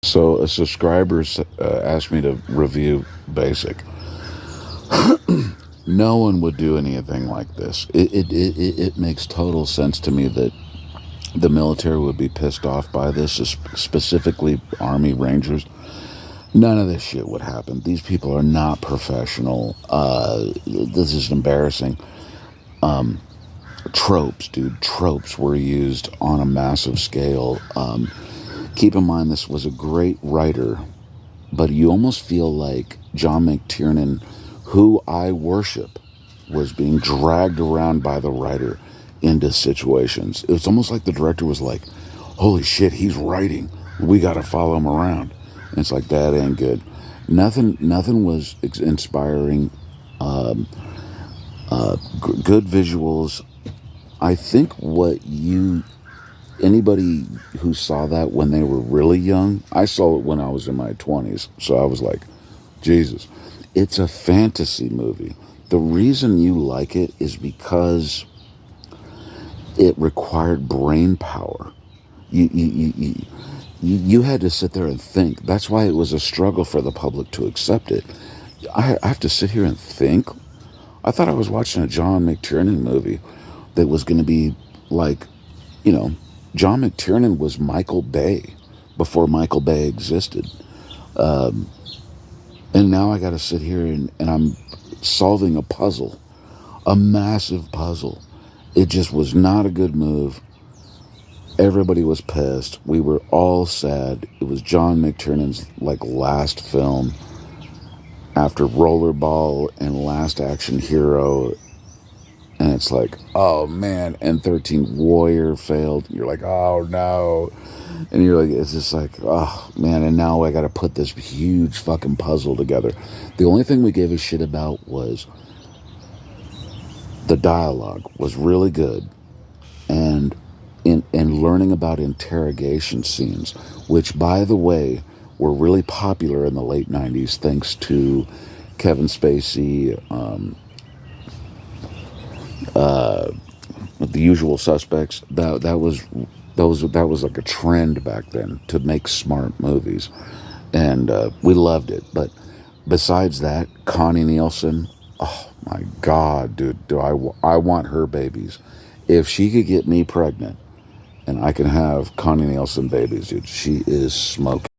So a subscriber asked me to review Basic. No one would do anything like this. It makes total sense to me that the military would be pissed off by this, specifically Army Rangers. None of this shit would happen. These people are not professional. This is embarrassing. Tropes, dude. Tropes were used on a massive scale. Keep in mind, this was a great writer, but you almost feel like John McTiernan, who I worship, was being dragged around by the writer into situations. It's almost like the director was like, holy shit, he's writing. We got to follow him around. And it's like, that ain't good. Nothing was inspiring. Good visuals. I think anybody who saw that when they were really young, I saw it when I was in my 20s. So I was like, Jesus. It's a fantasy movie. The reason you like it is because it required brain power. You had to sit there and think. That's why it was a struggle for the public to accept it. I have to sit here and think. I thought I was watching a John McTiernan movie that was going to be like, you know, John McTiernan was Michael Bay before Michael Bay existed. And now I got to sit here and I'm solving a puzzle, a massive puzzle. It just was not a good move. Everybody was pissed. We were all sad. It was John McTiernan's last film after Rollerball and Last Action Hero. And it's like, oh man, N13 Warrior failed. You're like, oh no. And you're like, it's just like, oh man, and now I got to put this huge fucking puzzle together. The only thing we gave a shit about was the dialogue was really good. And in learning about interrogation scenes, which, by the way, were really popular in the late 90s thanks to Kevin Spacey, The Usual Suspects. That was like a trend back then to make smart movies, and we loved it. But besides that, Connie Nielsen, oh my God, dude, I want her babies. If she could get me pregnant and I can have Connie Nielsen babies, dude, she is smoking.